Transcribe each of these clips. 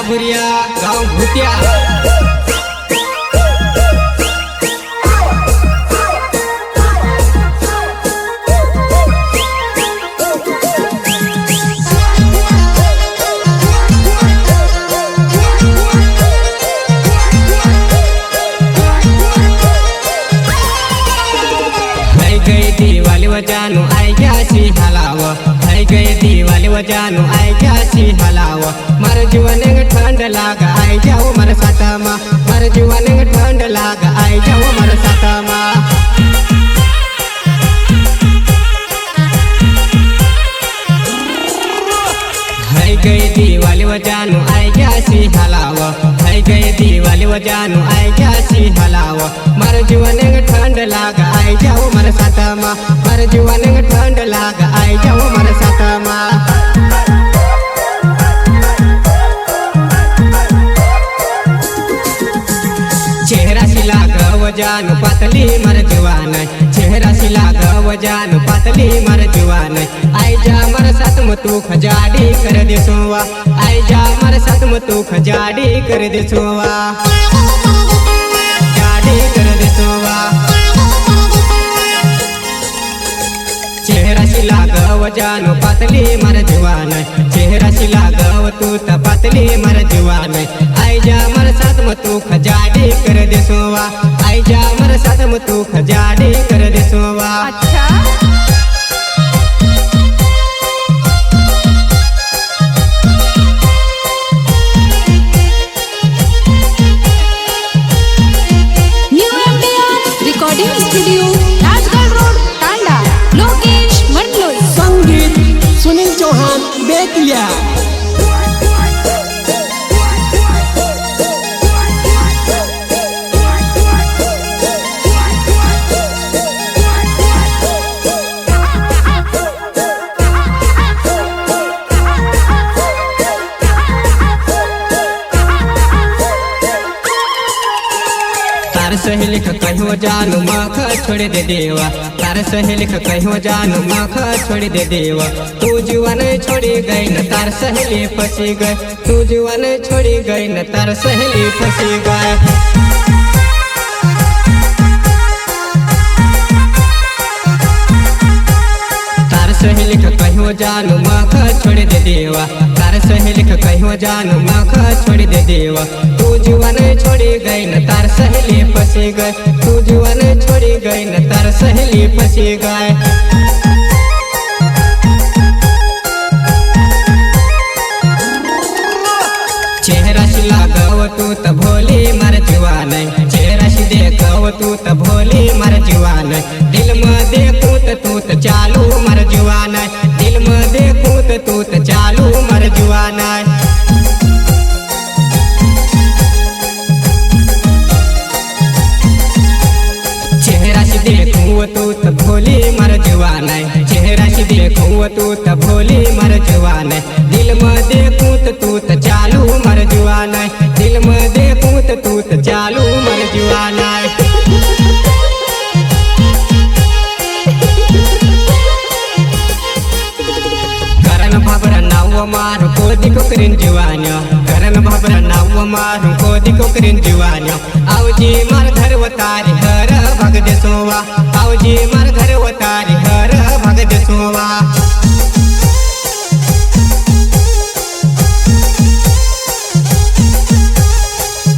भुरिया गाँव भूतिया। दिवाली वजानु आई जासी हलाव, आई गए दिवाली वजानु आई जासी हलाव। मर जीवन ठंड लाग आई जाओ मर सातमा, मर जीवन ठंड लाग आई जाओ मर सातमा। आई गए दिवाली वजानु आई जासी हलाव, आई गए दिवाली वजानु आई जासी हलाव। मर जीवन ठंड लाग आई जाओ मर सातमा, मर जीवन ठंड लाग आई जाओ मर सातमा। चेहरा सिला गवजानु पतली मर जवान, चेहरा सिला गवजानु पतली मर जवान। आई जा मर सतम तू खजाड़ी कर दे सोवा, आई जा मर सतम तू खजाड़ी कर दे सोवा, जाड़ी कर दे सोवा। चेहरा सिला गवजानु पतली मर जवान, चेहरा सिला गव तू त पतली मर जवान। आई जा मर सतम तू खजाड़ी कर दे सोवा, आई जा मर सतम तू खजाड़ी कर दे सोवा। अच्छा recording studio Rajgarh road Tanda, Lokesh Mandloi. संगीत सुनील चौहान बेतिया। तार सहेली कहो जानू माख छोड़ दे देवा, तार सहेली कहो जानू माख छोड़ दे देवा। तू जुआन छोड़ी गई न तार सहेली फंसी गए, तू जुआन छोड़ी गई न तार सहेली फंसी गए। तार सहेली कहो जानू माख छोड़ दे देवा, तार सहेली कहो जानू माख छोड़ दे देवा। तू जुआन छोड़ी गई न तार सहेली फंसी गए, तू जुआन छोड़ी गई न तार सहेली फंसी गए। चेहरा सिला गव तू त भोली मर जुआन, चेहरा से देखव तू त भोली मर जुआन। दिल में देखू त तू त चालू मर जुआन, दिल में देखू त तू त चालू मर जुआन। चेहरा से देखू तू त भोली मर जुआन, चेहरा से देखू तू त भोली मर जुआन। दिल में देखू त तू त चालू मर जुआन, दिल में देखू त तू त चालू मर जुआन। करन भबरा नाव मारू कोदी को करिन जुआन्यो, करन भबरा नाव मारू कोदी को करिन जुआन्यो। आवजी मार घर वतारी हर भग दे सोवा, आवजी मार घर वतारी हर भग दे सोवा।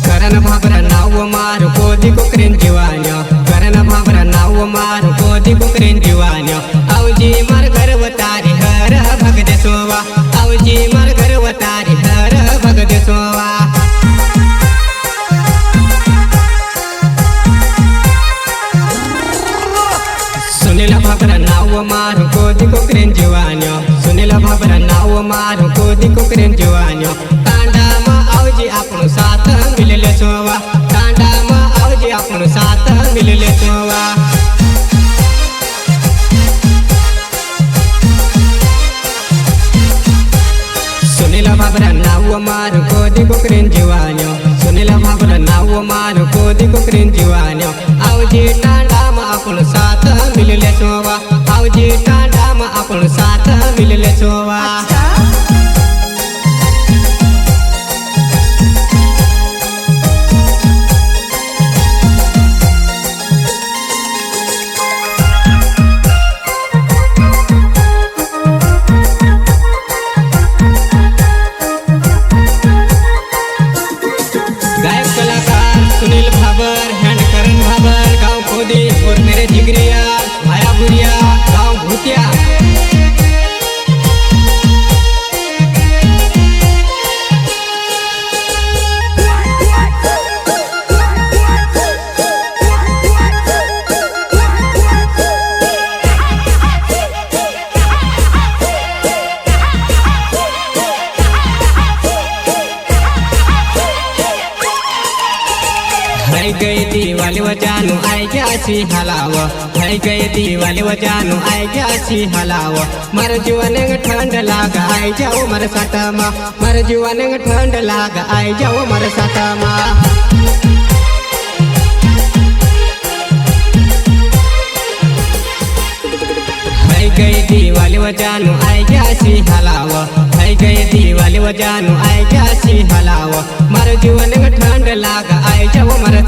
करन भबरा नाव मारू कोदी को करिन जुआन्यो, करन भबरा नाव मारू कोदी को करिन जुआन्यो। आवजी मार घर वतारी हर भग दे सोवा, आवजी मार घर वतारी हर भग दे सोवा। सुनील भबरा नाव मारू कोदी को करिन जुआन्यो, सुनील भबरा नाव मारू कोदी को करिन जुआन्यो। टांडा में आवजी आपनो साथ मिल ले सोवा, टांडा में आवजी आपनो साथ मिल ले सोवा। सुनील भबरा नाव मारू कोदी को करिन जुआन्यो, सुनील भबरा नाव मारू कोदी को करिन जुआन्यो। आवजी टांडा में आपनो साथ मिल ले सोवा, आवजी टांडा में आपनो साथ मिल ले सोवा। गई दिवाली वो जानू आई जासी हलाव है गई दिवाली वो जानू आई जासी हलाव मर जुआन ठंड लाग आई जाओ मर सटमा मर जुआन ठंड लाग आई जाओ मर सटमा गई दिवाली वो जानू आई जासी हलाव है गई दिवाली वो जानू आई जासी हलाव मर जुआन ठंड लाग आई जाओ मर